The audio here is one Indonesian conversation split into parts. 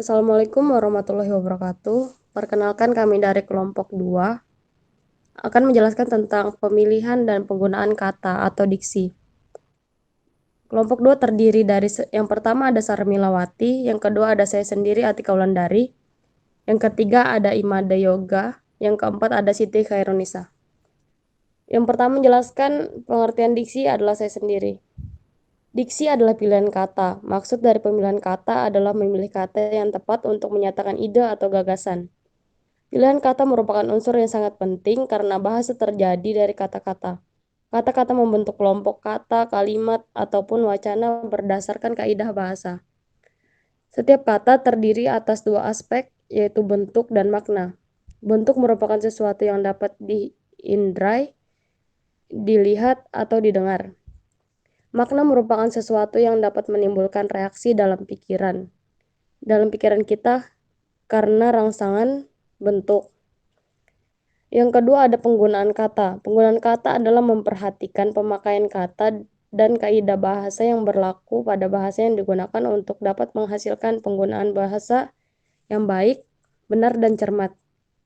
Assalamualaikum warahmatullahi wabarakatuh. Perkenalkan kami dari kelompok 2 akan menjelaskan tentang pemilihan dan penggunaan kata atau diksi. Kelompok 2 terdiri dari yang pertama ada Sarmilawati, yang kedua ada saya sendiri Atika Wulandari, yang ketiga ada Imada Yoga, yang keempat ada Siti Khairunisa. Yang pertama menjelaskan pengertian diksi adalah saya sendiri. Diksi adalah pilihan kata. Maksud dari pemilihan kata adalah memilih kata yang tepat untuk menyatakan ide atau gagasan. Pilihan kata merupakan unsur yang sangat penting karena bahasa terjadi dari kata-kata. Kata-kata membentuk kelompok kata, kalimat, ataupun wacana berdasarkan kaidah bahasa. Setiap kata terdiri atas dua aspek, yaitu bentuk dan makna. Bentuk merupakan sesuatu yang dapat diindrai, dilihat, atau didengar. Makna merupakan sesuatu yang dapat menimbulkan reaksi dalam pikiran kita karena rangsangan bentuk. Yang kedua ada penggunaan kata. Penggunaan kata adalah memperhatikan pemakaian kata dan kaidah bahasa yang berlaku pada bahasa yang digunakan untuk dapat menghasilkan penggunaan bahasa yang baik, benar, dan cermat.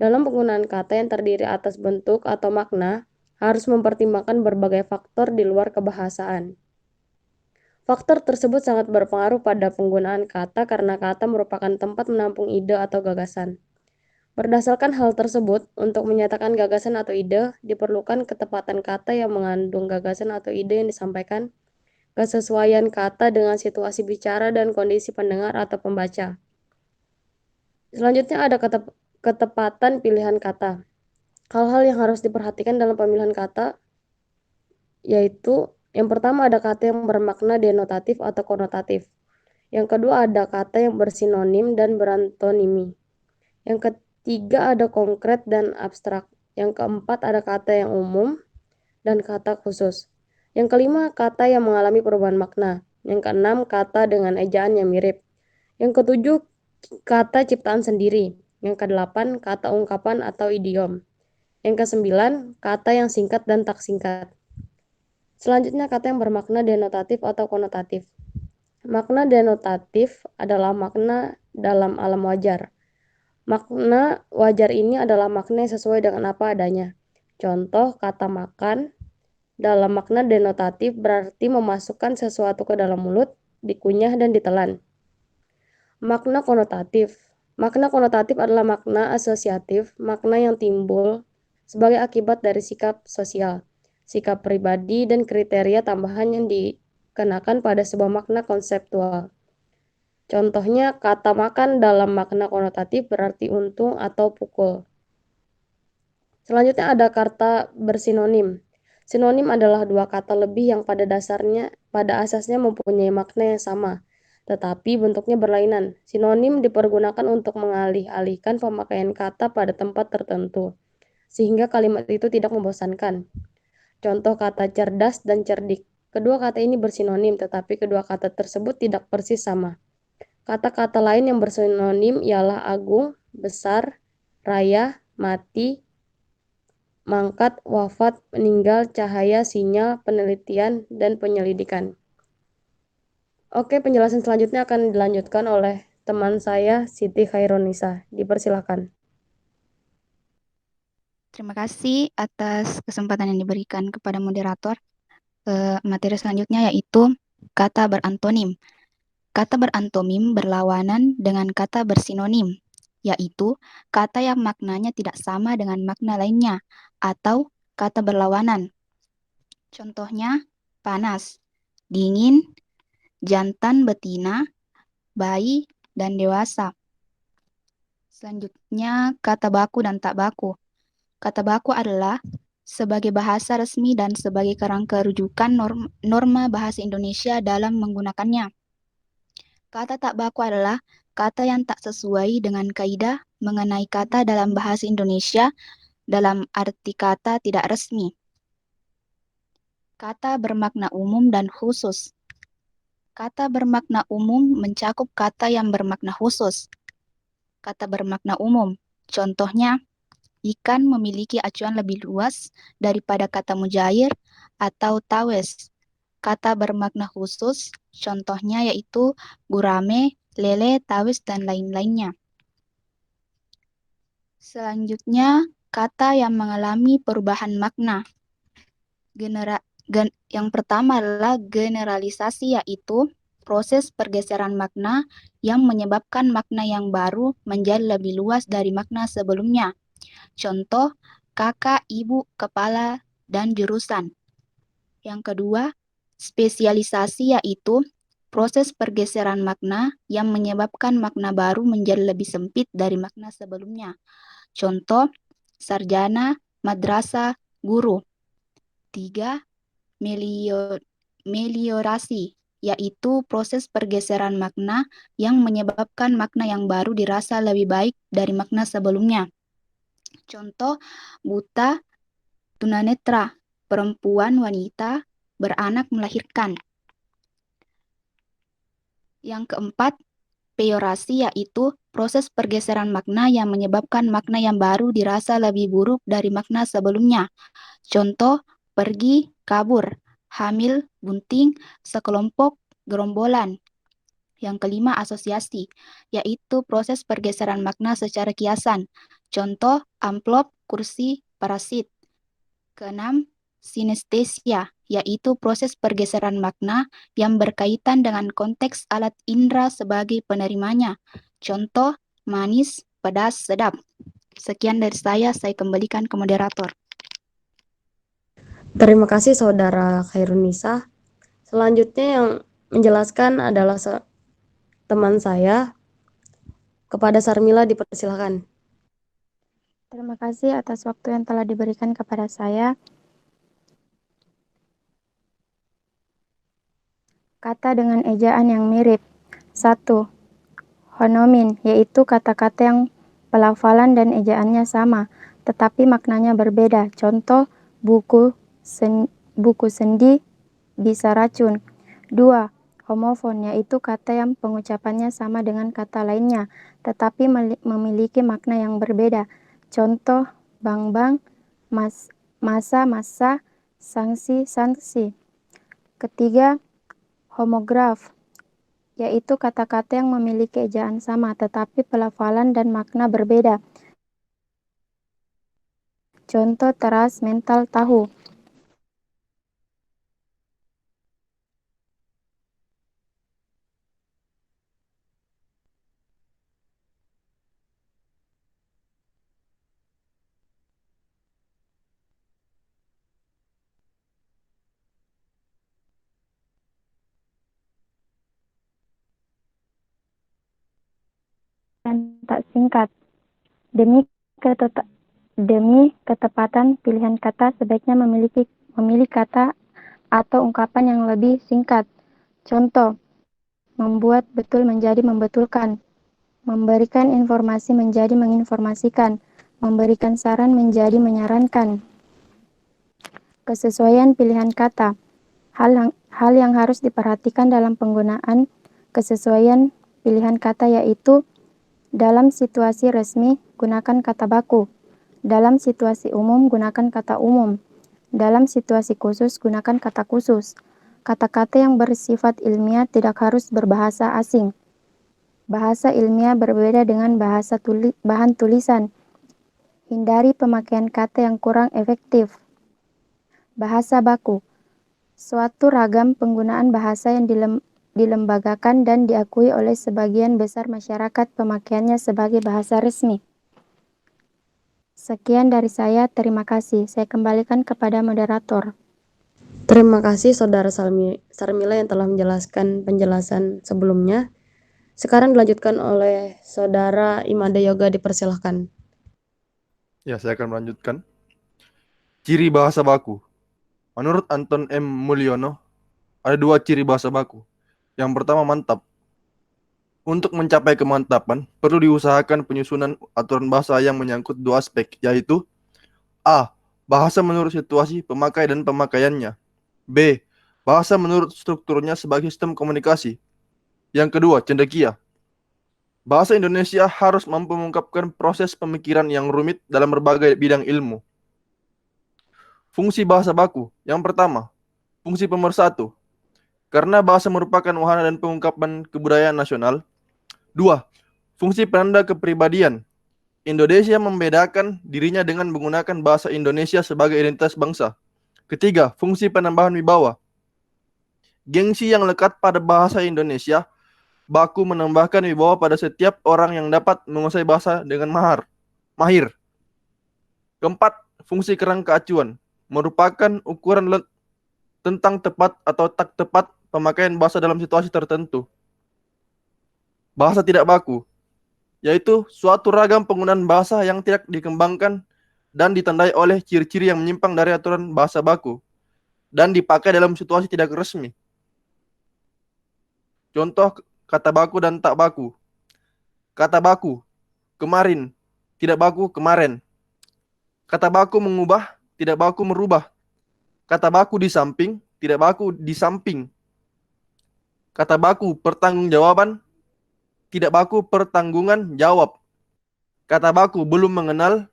Dalam penggunaan kata yang terdiri atas bentuk atau makna, harus mempertimbangkan berbagai faktor di luar kebahasaan. Faktor tersebut sangat berpengaruh pada penggunaan kata karena kata merupakan tempat menampung ide atau gagasan. Berdasarkan hal tersebut, untuk menyatakan gagasan atau ide, diperlukan ketepatan kata yang mengandung gagasan atau ide yang disampaikan, kesesuaian kata dengan situasi bicara dan kondisi pendengar atau pembaca. Selanjutnya ada ketepatan pilihan kata. Hal-hal yang harus diperhatikan dalam pemilihan kata yaitu yang pertama ada kata yang bermakna denotatif atau konotatif. Yang kedua ada kata yang bersinonim dan berantonimi. Yang ketiga ada konkret dan abstrak. Yang keempat ada kata yang umum dan kata khusus. Yang kelima kata yang mengalami perubahan makna. Yang keenam kata dengan ejaan yang mirip. Yang ketujuh kata ciptaan sendiri. Yang kedelapan kata ungkapan atau idiom. Yang kesembilan kata yang singkat dan tak singkat. Selanjutnya kata yang bermakna denotatif atau konotatif. Makna denotatif adalah makna dalam alam wajar. Makna wajar ini adalah makna yang sesuai dengan apa adanya. Contoh kata makan dalam makna denotatif berarti memasukkan sesuatu ke dalam mulut, dikunyah dan ditelan. Makna konotatif. Makna konotatif adalah makna asosiatif, makna yang timbul sebagai akibat dari sikap sosial, sikap pribadi, dan kriteria tambahan yang dikenakan pada sebuah makna konseptual. Contohnya, kata makan dalam makna konotatif berarti untung atau pukul. Selanjutnya ada kata bersinonim. Sinonim adalah dua kata lebih yang pada asasnya mempunyai makna yang sama, tetapi bentuknya berlainan. Sinonim dipergunakan untuk mengalih-alihkan pemakaian kata pada tempat tertentu, sehingga kalimat itu tidak membosankan. Contoh kata cerdas dan cerdik. Kedua kata ini bersinonim, tetapi kedua kata tersebut tidak persis sama. Kata-kata lain yang bersinonim ialah agung, besar, raya, mati, mangkat, wafat, meninggal, cahaya, sinyal, penelitian, dan penyelidikan. Oke, penjelasan selanjutnya akan dilanjutkan oleh teman saya, Siti Khairunisa. Dipersilakan. Terima kasih atas kesempatan yang diberikan kepada moderator. Materi selanjutnya yaitu kata berantonim. Kata berantonim berlawanan dengan kata bersinonim, yaitu kata yang maknanya tidak sama dengan makna lainnya atau kata berlawanan. Contohnya, panas, dingin, jantan betina, bayi, dan dewasa. Selanjutnya, kata baku dan tak baku. Kata baku adalah sebagai bahasa resmi dan sebagai kerangka rujukan norma bahasa Indonesia dalam menggunakannya. Kata tak baku adalah kata yang tak sesuai dengan kaidah mengenai kata dalam bahasa Indonesia dalam arti kata tidak resmi. Kata bermakna umum dan khusus. Kata bermakna umum mencakup kata yang bermakna khusus. Kata bermakna umum, contohnya, ikan memiliki acuan lebih luas daripada kata mujair atau tawes. Kata bermakna khusus, contohnya yaitu gurame lele, tawes, dan lain-lainnya. Selanjutnya, kata yang mengalami perubahan makna. Yang pertama adalah generalisasi, yaitu proses pergeseran makna yang menyebabkan makna yang baru menjadi lebih luas dari makna sebelumnya. Contoh, kakak, ibu, kepala, dan jurusan. Yang kedua, spesialisasi, yaitu proses pergeseran makna yang menyebabkan makna baru menjadi lebih sempit dari makna sebelumnya. Contoh, sarjana, madrasah, guru. Tiga, meliorasi, yaitu proses pergeseran makna yang menyebabkan makna yang baru dirasa lebih baik dari makna sebelumnya. Contoh, buta, tunanetra, perempuan, wanita, beranak, melahirkan. Yang keempat, peyorasi, yaitu proses pergeseran makna yang menyebabkan makna yang baru dirasa lebih buruk dari makna sebelumnya. Contoh, pergi, kabur, hamil, bunting, sekelompok, gerombolan. Yang kelima, asosiasi, yaitu proses pergeseran makna secara kiasan. Contoh, amplop, kursi, parasit. Keenam, sinestesia, yaitu proses pergeseran makna yang berkaitan dengan konteks alat indera sebagai penerimanya. Contoh, manis, pedas, sedap. Sekian dari saya kembalikan ke moderator. Terima kasih Saudara Khairunisa. Selanjutnya yang menjelaskan adalah teman saya. Kepada Sarmila dipersilakan. Terima kasih atas waktu yang telah diberikan kepada saya. Kata dengan ejaan yang mirip. 1. Honomin, yaitu kata-kata yang pelafalan dan ejaannya sama, tetapi maknanya berbeda. Contoh, buku sendi, bisa racun. 2. Homofon, yaitu kata yang pengucapannya sama dengan kata lainnya, tetapi memiliki makna yang berbeda. Contoh, bang-bang, masa, sanksi. Ketiga, homograf, yaitu kata-kata yang memiliki ejaan sama, tetapi pelafalan dan makna berbeda. Contoh, teras, mental, tahu. Dan tak singkat. Demi ketepatan pilihan kata, sebaiknya memilih kata atau ungkapan yang lebih singkat. Contoh, membuat betul menjadi membetulkan, memberikan informasi menjadi menginformasikan, memberikan saran menjadi menyarankan. Kesesuaian pilihan kata. Hal yang harus diperhatikan dalam penggunaan kesesuaian pilihan kata yaitu dalam situasi resmi, gunakan kata baku. Dalam situasi umum, gunakan kata umum. Dalam situasi khusus, gunakan kata khusus. Kata-kata yang bersifat ilmiah tidak harus berbahasa asing. Bahasa ilmiah berbeda dengan bahan tulisan. Hindari pemakaian kata yang kurang efektif. Bahasa baku. Suatu ragam penggunaan bahasa yang dilembagakan dan diakui oleh sebagian besar masyarakat pemakaiannya sebagai bahasa resmi. Sekian dari saya, terima kasih. Saya kembalikan kepada moderator. Terima kasih Saudara Sarmila yang telah menjelaskan penjelasan sebelumnya. Sekarang dilanjutkan oleh Saudara Imade Yoga, dipersilahkan. Ya, saya akan melanjutkan. Ciri bahasa baku. Menurut Anton M. Mulyono, ada dua ciri bahasa baku. Yang pertama, mantap. Untuk mencapai kemantapan, perlu diusahakan penyusunan aturan bahasa yang menyangkut dua aspek, yaitu A. Bahasa menurut situasi pemakai dan pemakaiannya. B. Bahasa menurut strukturnya sebagai sistem komunikasi. Yang kedua, cendekia. Bahasa Indonesia harus mampu mengungkapkan proses pemikiran yang rumit dalam berbagai bidang ilmu. Fungsi bahasa baku. Yang pertama, fungsi pemersatu. Karena bahasa merupakan wahana dan pengungkapan kebudayaan nasional, 2. Fungsi penanda kepribadian. Indonesia membedakan dirinya dengan menggunakan bahasa Indonesia sebagai identitas bangsa. Ketiga, fungsi penambahan wibawa. Gengsi yang lekat pada bahasa Indonesia baku menambahkan wibawa pada setiap orang yang dapat menguasai bahasa dengan mahir. Keempat, fungsi kerangka acuan merupakan ukuran tentang tepat atau tak tepat pemakaian bahasa dalam situasi tertentu. Bahasa tidak baku, yaitu suatu ragam penggunaan bahasa yang tidak dikembangkan dan ditandai oleh ciri-ciri yang menyimpang dari aturan bahasa baku dan dipakai dalam situasi tidak resmi. Contoh kata baku dan tak baku. Kata baku, kemarin, tidak baku, kemarin. Kata baku mengubah, tidak baku merubah. Kata baku di samping, tidak baku di samping. Kata baku pertanggungjawaban, tidak baku pertanggungan jawab. Kata baku belum mengenal,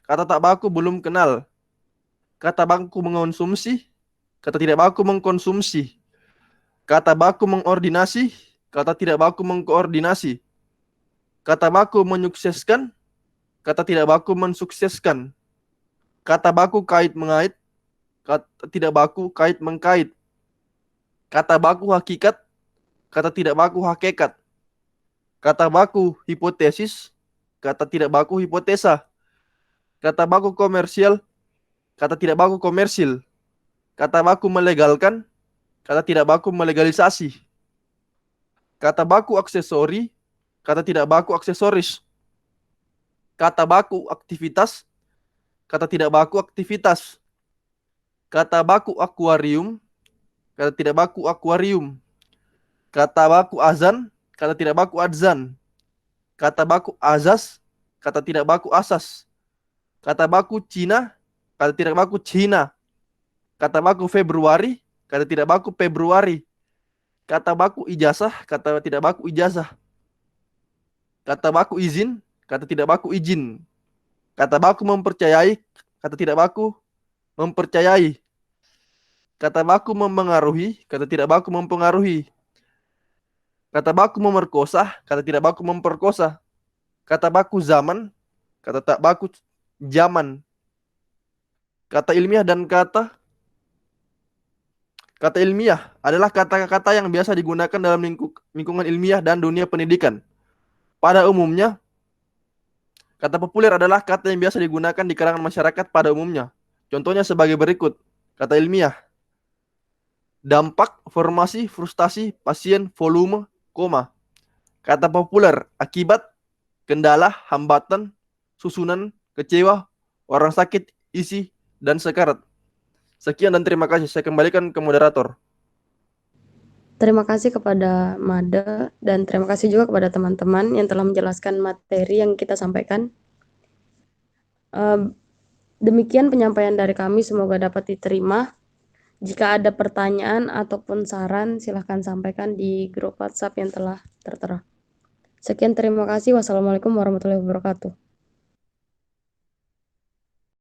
kata tak baku belum kenal. Kata baku mengonsumsi, kata tidak baku mengkonsumsi. Kata baku mengordinasi, kata tidak baku mengkoordinasi. Kata baku menyukseskan, kata tidak baku mensukseskan. Kata baku kait mengait, kata tidak baku kait mengkait. Kata baku hakikat, kata tidak baku hakikat. Kata baku hipotesis, kata tidak baku hipotesa. Kata baku komersial, kata tidak baku komersil. Kata baku melegalkan, kata tidak baku melegalisasi. Kata baku aksesori, kata tidak baku aksesoris. Kata baku aktivitas, kata tidak baku aktivitas. Kata baku akuarium, kata tidak baku akuarium. Kata baku azan, kata tidak baku adzan. Kata baku azas, kata tidak baku asas. Kata baku Cina, kata tidak baku Cina. Kata baku Februari, kata tidak baku Februari. Kata baku ijazah, kata tidak baku ijazah. Kata baku izin, kata tidak baku izin. Kata baku mempercayai, kata tidak baku mempercayai. Kata baku mempengaruhi, kata tidak baku mempengaruhi. Kata baku memerkosa, kata tidak baku memperkosa. Kata baku zaman, kata tak baku zaman. Kata ilmiah dan kata ilmiah adalah kata-kata yang biasa digunakan dalam lingkungan ilmiah dan dunia pendidikan. Pada umumnya, kata populer adalah kata yang biasa digunakan di kalangan masyarakat pada umumnya. Contohnya sebagai berikut. Kata ilmiah, dampak, formasi, frustasi, pasien, volume, koma. Kata populer, akibat, kendala, hambatan, susunan, kecewa, orang sakit, isi, dan sekarat. Sekian dan terima kasih. Saya kembalikan ke moderator. Terima kasih kepada Made dan terima kasih juga kepada teman-teman yang telah menjelaskan materi yang kita sampaikan. Demikian penyampaian dari kami, semoga dapat diterima. Jika ada pertanyaan ataupun saran, silahkan sampaikan di grup WhatsApp yang telah tertera. Sekian, terima kasih. Wassalamualaikum warahmatullahi wabarakatuh.